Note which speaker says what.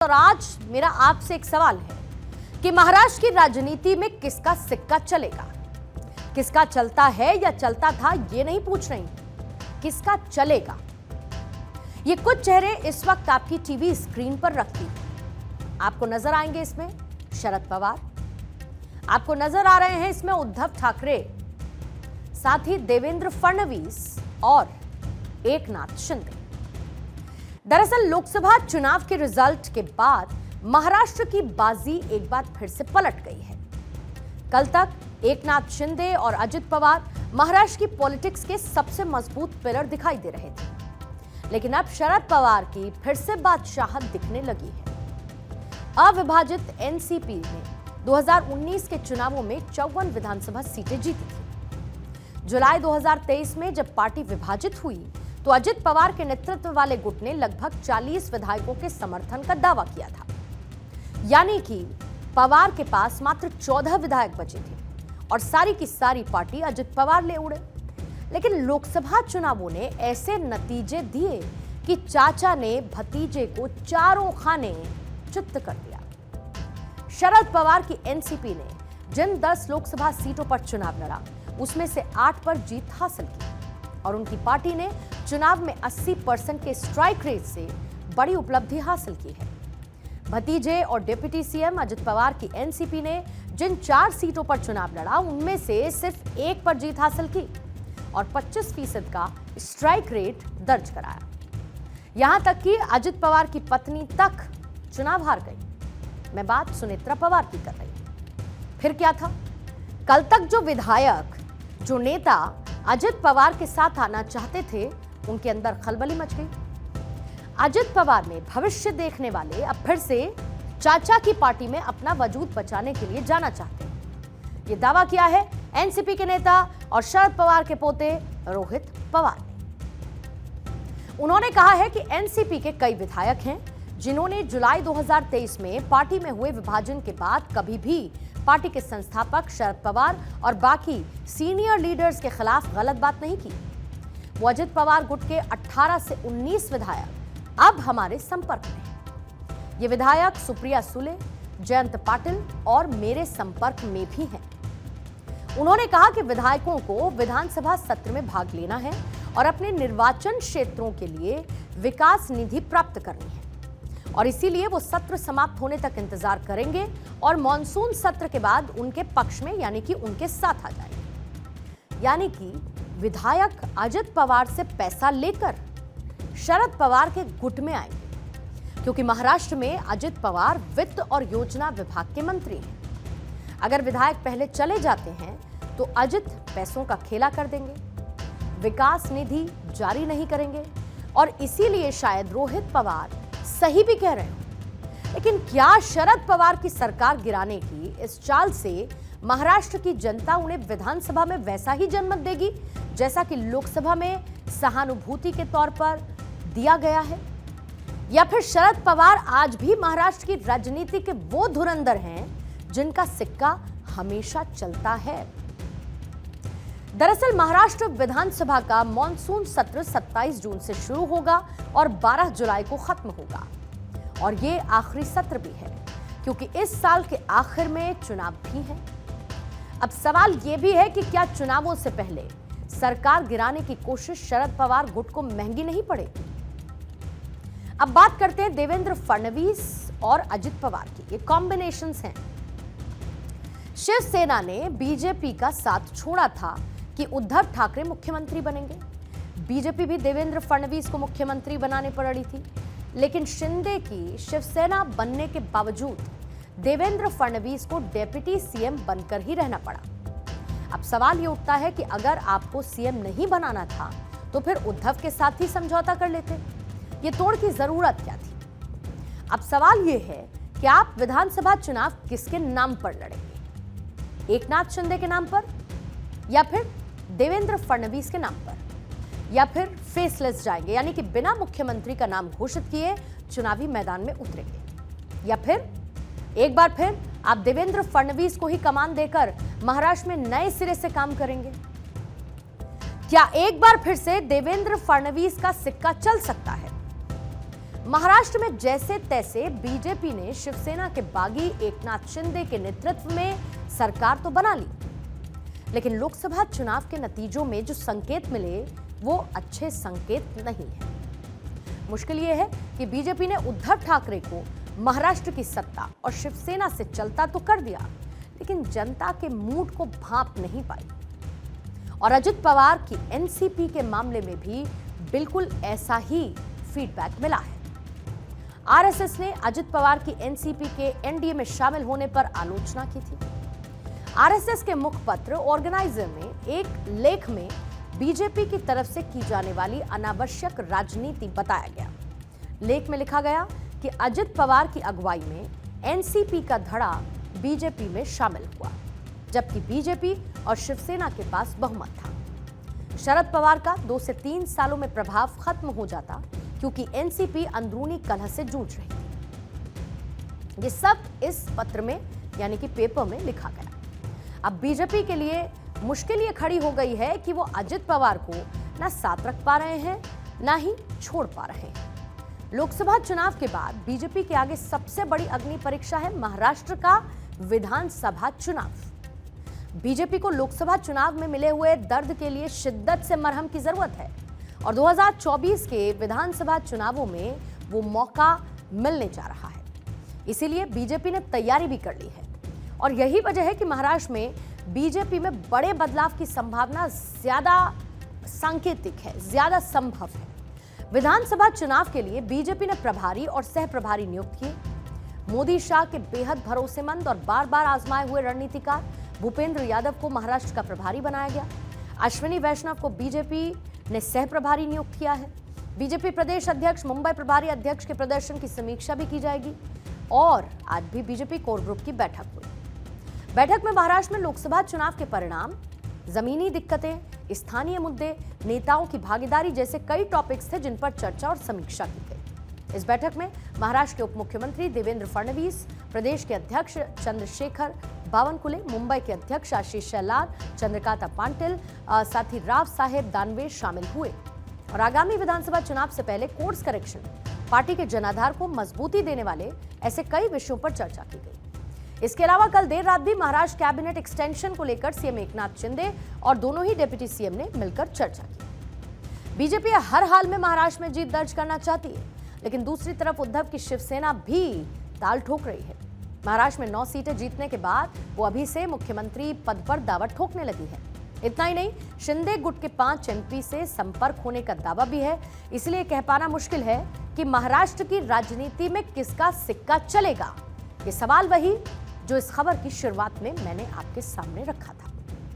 Speaker 1: और आज मेरा आपसे एक सवाल है कि महाराष्ट्र की राजनीति में किसका सिक्का चलेगा। किसका चलता है या चलता था ये नहीं पूछ रही, किसका चलेगा। ये कुछ चेहरे इस वक्त आपकी टीवी स्क्रीन पर रखती आपको नजर आएंगे। इसमें शरद पवार आपको नजर आ रहे हैं, इसमें उद्धव ठाकरे, साथ ही देवेंद्र फडणवीस और एकनाथ शिंदे। दरअसल लोकसभा चुनाव के रिजल्ट के बाद महाराष्ट्र की बाजी एक बार फिर से पलट गई है। कल तक एकनाथ शिंदे और अजित पवार महाराष्ट्र की पॉलिटिक्स के सबसे मजबूत पिलर दिखाई दे रहे थे, लेकिन अब शरद पवार की फिर से बादशाहत दिखने लगी है। अविभाजित एनसीपी ने 2019 के चुनावों में 54 विधानसभा सीटें जीती थी। जुलाई 2023 में जब पार्टी विभाजित हुई तो अजित पवार के नेतृत्व वाले गुट ने लगभग 40 विधायकों के समर्थन का दावा किया था, यानी कि पवार के पास मात्र 14 विधायक बचे थे और सारी की सारी पार्टी अजित पवार ले उड़े। लेकिन लोकसभा चुनावों ने ऐसे नतीजे दिए कि चाचा ने भतीजे को चारों खाने चित्त कर दिया। शरद पवार की एनसीपी ने जिन 10 लोकसभा सीटों पर चुनाव लड़ा उसमें से 8 पर जीत हासिल की और उनकी पार्टी ने चुनाव में 80% के स्ट्राइक रेट से बड़ी उपलब्धि हासिल की है। भतीजे और डिप्टी सीएम अजित पवार की एनसीपी ने जिन 4 सीटों पर चुनाव लड़ा उनमें से सिर्फ 1 पर जीत हासिल की और 25% का स्ट्राइक रेट दर्ज कराया। यहां तक कि अजित पवार की पत्नी तक चुनाव हार गई। मैं बात सुनेत्रा पवार की कर रही हूं। फिर क्या था? कल तक जो विधायक, जो नेता अजित पवार के साथ आना चाहते थे, उनके अंदर खलबली मच गई। अजित पवार में भविष्य देखने वाले अब फिर से चाचा की पार्टी में अपना वजूद बचाने के लिए जाना चाहते हैं। यह दावा किया है एनसीपी के नेता और शरद पवार के पोते रोहित पवार ने। उन्होंने कहा है कि एनसीपी के कई विधायक हैं जिन्होंने जुलाई 2023 में पार्टी में हुए विभाजन के बाद कभी भी पार्टी के संस्थापक शरद पवार और बाकी सीनियर लीडर्स के खिलाफ गलत बात नहीं की। वो अजित पवार गुट के 18 से 19 विधायक अब हमारे संपर्क में हैं। ये विधायक सुप्रिया सुले, जयंत पाटिल और मेरे संपर्क में भी हैं। उन्होंने कहा कि विधायकों को विधानसभा सत्र में भाग लेना है और अपने निर्वाचन क्षेत्रों के लिए विकास निधि प्राप्त करनी है और इसीलिए वो सत्र समाप्त होने तक इंतजार करेंगे और मॉनसून सत्र के बाद उनके पक्ष में यानी कि उनके साथ आ जाएंगे। यानी कि विधायक अजित पवार से पैसा लेकर शरद पवार के गुट में आएंगे, क्योंकि महाराष्ट्र में अजित पवार वित्त और योजना विभाग के मंत्री हैं। अगर विधायक पहले चले जाते हैं तो अजित पैसों का खेला कर देंगे, विकास निधि जारी नहीं करेंगे और इसीलिए शायद रोहित पवार सही भी कह रहे हो। लेकिन क्या शरद पवार की सरकार गिराने की इस चाल से महाराष्ट्र की जनता उन्हें विधानसभा में वैसा ही जनमत देगी जैसा कि लोकसभा में सहानुभूति के तौर पर दिया गया है? या फिर शरद पवार आज भी महाराष्ट्र की राजनीति के वो धुरंधर हैं जिनका सिक्का हमेशा चलता है? दरअसल महाराष्ट्र विधानसभा का मॉनसून सत्र 27 जून से शुरू होगा और 12 जुलाई को खत्म होगा और ये आखिरी सत्र भी है, क्योंकि इस साल के आखिर में चुनाव भी है। अब सवाल यह भी है कि क्या चुनावों से पहले सरकार गिराने की कोशिश शरद पवार गुट को महंगी नहीं पड़ेगी? अब बात करते हैं देवेंद्र फडणवीस और अजित पवार की। ये कॉम्बिनेशंस हैं। शिवसेना ने बीजेपी का साथ छोड़ा था कि उद्धव ठाकरे मुख्यमंत्री बनेंगे। बीजेपी भी देवेंद्र फडणवीस को मुख्यमंत्री बनाने पर अड़ी थी, लेकिन शिंदे की शिवसेना बनने के बावजूद देवेंद्र फडणवीस को डेप्यूटी सीएम बनकर ही रहना पड़ा। अब सवाल ये उठता है कि अगर आपको सीएम नहीं बनाना था तो फिर उद्धव के साथ ही समझौता कर लेते। ये तोड़ की जरूरत क्या थी? अब सवाल ये है कि आप विधानसभा चुनाव किसके नाम पर लड़ेंगे? एकनाथ शिंदे के नाम पर, या फिर देवेंद्र फडणवीस के नाम पर, या फिर फेसलेस जाएंगे, यानी कि बिना मुख्यमंत्री का नाम घोषित किए चुनावी मैदान में उतरेंगे, या फिर एक बार फिर आप देवेंद्र फडणवीस को ही कमान देकर महाराष्ट्र में नए सिरे से काम करेंगे? क्या एक बार फिर से देवेंद्र फडणवीस का सिक्का चल सकता है? महाराष्ट्र में जैसे तैसे बीजेपी ने शिवसेना के बागी एकनाथ शिंदे के नेतृत्व में सरकार तो बना ली, लेकिन लोकसभा चुनाव के नतीजों में जो संकेत मिले वो अच्छे संकेत नहीं है। मुश्किल ये है कि बीजेपी ने उद्धव ठाकरे को महाराष्ट्र की सत्ता और शिवसेना से चलता तो कर दिया, लेकिन जनता के मूड को भांप नहीं पाई। और अजित पवार की एनसीपी के मामले में भी बिल्कुल ऐसा ही फीडबैक मिला है। आरएसएस ने अजित पवार की एनसीपी के एनडीए में शामिल होने पर आलोचना की थी। आरएसएस के मुखपत्र ऑर्गेनाइजर में एक लेख में बीजेपी की तरफ से की जाने वाली अनावश्यक राजनीति बताया गया। लेख में लिखा गया कि अजित पवार की अगुवाई में एनसीपी का धड़ा बीजेपी में शामिल हुआ, जबकि बीजेपी और शिवसेना के पास बहुमत था। शरद पवार का 2 से 3 सालों में प्रभाव खत्म हो जाता, क्योंकि एनसीपी अंदरूनी कलह से जूझ रही थी। ये सब इस पत्र में यानी कि पेपर में लिखा गया। अब बीजेपी के लिए मुश्किल ये खड़ी हो गई है कि वो अजित पवार को ना साथ रख पा रहे हैं, ना ही छोड़ पा रहे हैं। लोकसभा चुनाव के बाद बीजेपी के आगे सबसे बड़ी अग्नि परीक्षा है महाराष्ट्र का विधानसभा चुनाव। बीजेपी को लोकसभा चुनाव में मिले हुए दर्द के लिए शिद्दत से मरहम की जरूरत है और 2024 के विधानसभा चुनावों में वो मौका मिलने जा रहा है। इसीलिए बीजेपी ने तैयारी भी कर ली है और यही वजह है कि महाराष्ट्र में बीजेपी में बड़े बदलाव की संभावना ज्यादा सांकेतिक है, ज्यादा संभव है। विधानसभा चुनाव के लिए बीजेपी ने प्रभारी और सह प्रभारी नियुक्त किए। मोदी शाह के बेहद भरोसेमंद और बार बार आजमाए हुए रणनीतिकार भूपेंद्र यादव को महाराष्ट्र का प्रभारी बनाया गया। अश्विनी वैष्णव को बीजेपी ने सह प्रभारी नियुक्त किया है। बीजेपी प्रदेश अध्यक्ष मुंबई प्रभारी अध्यक्ष के प्रदर्शन की समीक्षा भी की जाएगी। और आज भी बीजेपी कोर ग्रुप की बैठक हुई। बैठक में महाराष्ट्र में लोकसभा चुनाव के परिणाम, जमीनी दिक्कतें, स्थानीय मुद्दे, नेताओं की भागीदारी जैसे कई टॉपिक्स थे जिन पर चर्चा और समीक्षा की गई। इस बैठक में महाराष्ट्र के उप मुख्यमंत्री देवेंद्र फडणवीस, प्रदेश के अध्यक्ष चंद्रशेखर बावनकुले, मुंबई के अध्यक्ष आशीष शेलार, चंद्रकांता पाटिल, साथ ही राव साहेब दानवे शामिल हुए। और आगामी विधानसभा चुनाव से पहले कोर्स करेक्शन, पार्टी के जनाधार को मजबूती देने वाले ऐसे कई विषयों पर चर्चा की गई। इसके अलावा कल देर रात भी महाराष्ट्र कैबिनेट एक्सटेंशन को लेकर सीएम एकनाथ शिंदे और दोनों ही डिप्टी सीएम ने मिलकर चर्चा की। बीजेपी हर हाल में महाराष्ट्र में जीत दर्ज करना चाहती है, लेकिन दूसरी तरफ उद्धव की शिवसेना भी ताल ठोक रही है। महाराष्ट्र में 9 सीटें जीतने के बाद वो अभी से मुख्यमंत्री पद पर दावा ठोकने लगी है। इतना ही नहीं, शिंदे गुट के 5 एमपी से संपर्क होने का दावा भी है। इसलिए कह पाना मुश्किल है कि महाराष्ट्र की राजनीति में किसका सिक्का चलेगा। ये सवाल वही जो इस खबर की शुरुआत में मैंने आपके सामने रखा था।